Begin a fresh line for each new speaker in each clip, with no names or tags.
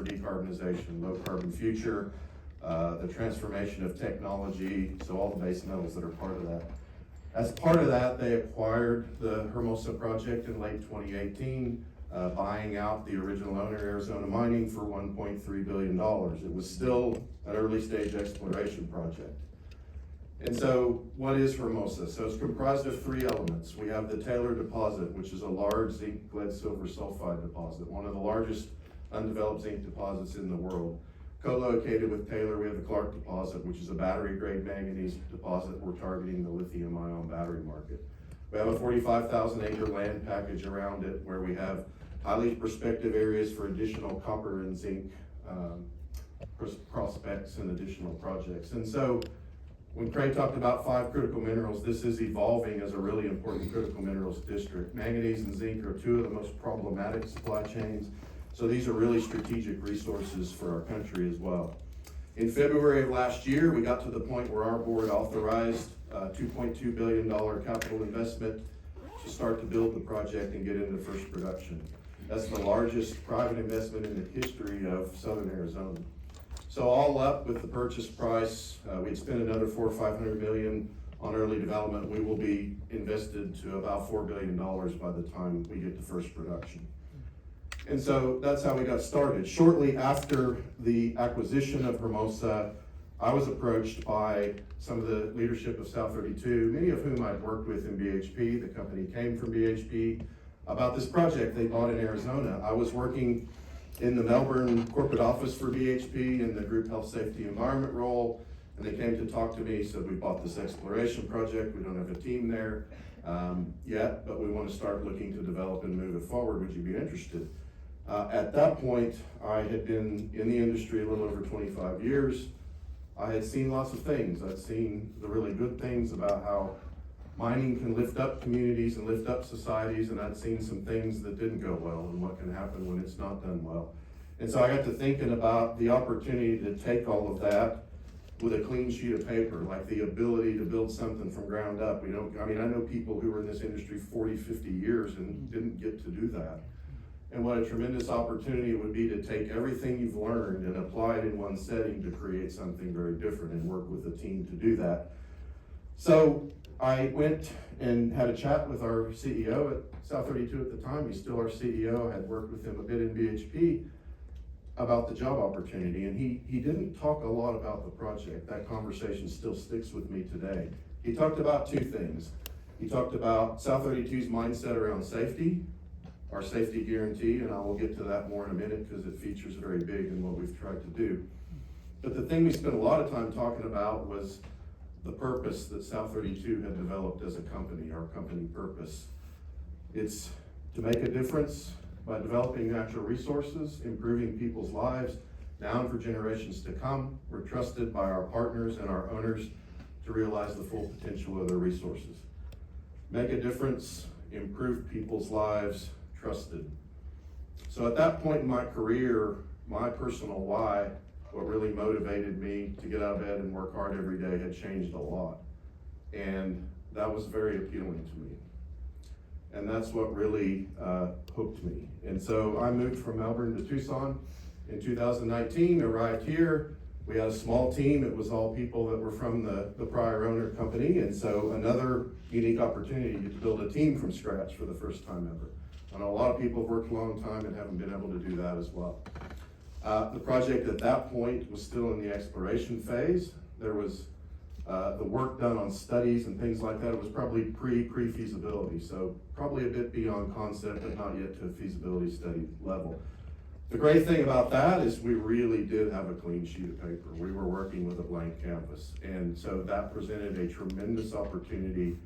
for decarbonization, low carbon future, the transformation of technology, so all the base metals that are part of that. As part of that, they acquired the Hermosa project in late 2018, buying out the original owner, Arizona Mining, for $1.3 billion. It was still an early stage exploration project. And so what is Hermosa? So it's comprised of three elements. We have the Taylor deposit, which is a large zinc lead silver sulfide deposit, one of the largest undeveloped zinc deposits in the world. Co-located with Taylor, we have the Clark deposit, which is a battery grade manganese deposit. We're targeting the lithium ion battery market. We have a 45,000 acre land package around it where we have highly prospective areas for additional copper and zinc prospects and additional projects. And so when Craig talked about 5 critical minerals, this is evolving as a really important critical minerals district. Manganese and zinc are two of the most problematic supply chains, so these are really strategic resources for our country as well. In February of last year, we got to the point where our board authorized a $2.2 billion capital investment to start to build the project and get into first production. That's the largest private investment in the history of Southern Arizona. So all up with the purchase price, we'd spend another $400 or $500 million on early development. We will be invested to about $4 billion by the time we get to first production. And so that's how we got started. Shortly after the acquisition of Hermosa, I was approached by some of the leadership of South32, many of whom I'd worked with in BHP. The company came from BHP, about this project they bought in Arizona. I was working in the Melbourne corporate office for BHP in the group health, safety, environment role, and they came to talk to me, said we bought this exploration project, we don't have a team there yet, but we want to start looking to develop and move it forward, would you be interested? At that point, I had been in the industry a little over 25 years. I had seen lots of things. I'd seen the really good things about how mining can lift up communities and lift up societies, and I'd seen some things that didn't go well and what can happen when it's not done well. And so I got to thinking about the opportunity to take all of that with a clean sheet of paper, like the ability to build something from ground up. I know people who were in this industry 40, 50 years and didn't get to do that. And what a tremendous opportunity it would be to take everything you've learned and apply it in one setting to create something very different and work with a team to do that. So I went and had a chat with our CEO at South32 at the time. He's still our CEO. I had worked with him a bit in BHP about the job opportunity, and he didn't talk a lot about the project. That conversation still sticks with me today. He talked about two things. He talked about South32's mindset around safety, our safety guarantee, and I will get to that more in a minute because it features very big in what we've tried to do. But the thing we spent a lot of time talking about was the purpose that South32 had developed as a company, our company purpose. It's to make a difference by developing natural resources, improving people's lives now and for generations to come. We're trusted by our partners and our owners to realize the full potential of their resources. Make a difference, improve people's lives, trusted. So at that point in my career, my personal why, what really motivated me to get out of bed and work hard every day, had changed a lot. And that was very appealing to me. And that's what really hooked me. And so I moved from Melbourne to Tucson in 2019, arrived here. We had a small team. It was all people that were from the prior owner company. And so another unique opportunity to build a team from scratch for the first time ever. I know a lot of people have worked a long time and haven't been able to do that as well. The project at that point was still in the exploration phase. There was the work done on studies and things like that. It was probably pre-feasibility, so probably a bit beyond concept, but not yet to a feasibility study level. The great thing about that is we really did have a clean sheet of paper. We were working with a blank canvas, and so that presented a tremendous opportunity,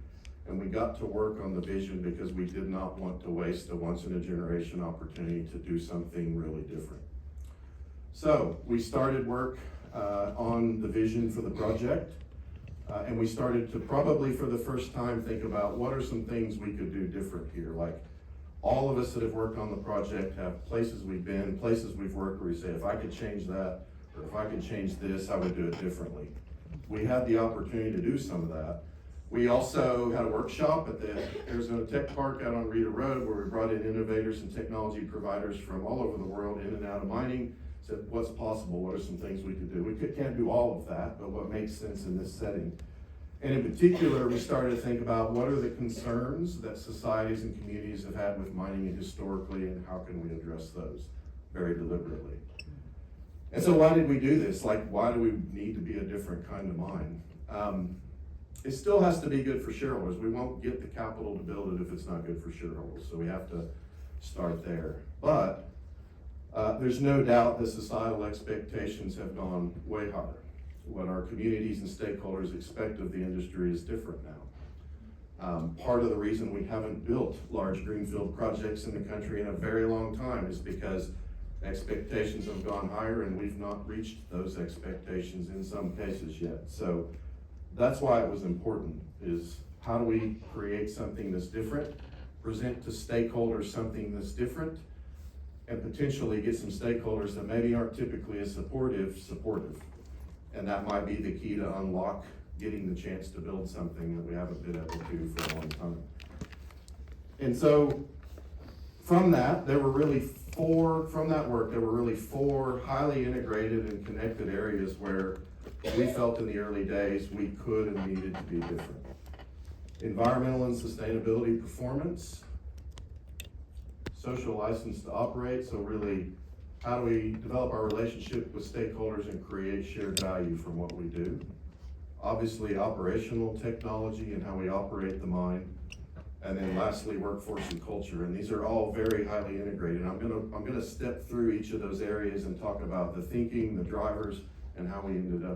and we got to work on the vision because we did not want to waste a once-in-a-generation opportunity to do something really different. So we started work on the vision for the project, and we started to probably for the first time think about what are some things we could do different here. Like all of us that have worked on the project have places we've been, places we've worked where we say, if I could change that, or if I could change this, I would do it differently. We had the opportunity to do some of that. We also had a workshop at the Arizona Tech Park out on Rita Road where we brought in innovators and technology providers from all over the world in and out of mining, said, what's possible? What are some things we could do? We can't do all of that, but what makes sense in this setting? And in particular, we started to think about what are the concerns that societies and communities have had with mining historically, and how can we address those very deliberately? And so why did we do this? Like, why do we need to be a different kind of mine? It still has to be good for shareholders. We won't get the capital to build it if it's not good for shareholders, so we have to start there. But there's no doubt that societal expectations have gone way higher. What our communities and stakeholders expect of the industry is different now. Part of the reason we haven't built large greenfield projects in the country in a very long time is because expectations have gone higher and we've not reached those expectations in some cases yet. So that's why it was important, is how do we create something that's different, present to stakeholders something that's different, and potentially get some stakeholders that maybe aren't typically as supportive. And that might be the key to unlock getting the chance to build something that we haven't been able to do for a long time. And so from that, there were really four highly integrated and connected areas where we felt in the early days we could and needed to be different. Environmental and sustainability performance, social license to operate, so really, how do we develop our relationship with stakeholders and create shared value from what we do? Obviously, operational technology and how we operate the mine. And then lastly, workforce and culture. And these are all very highly integrated. I'm gonna step through each of those areas and talk about the thinking, the drivers, and how we ended up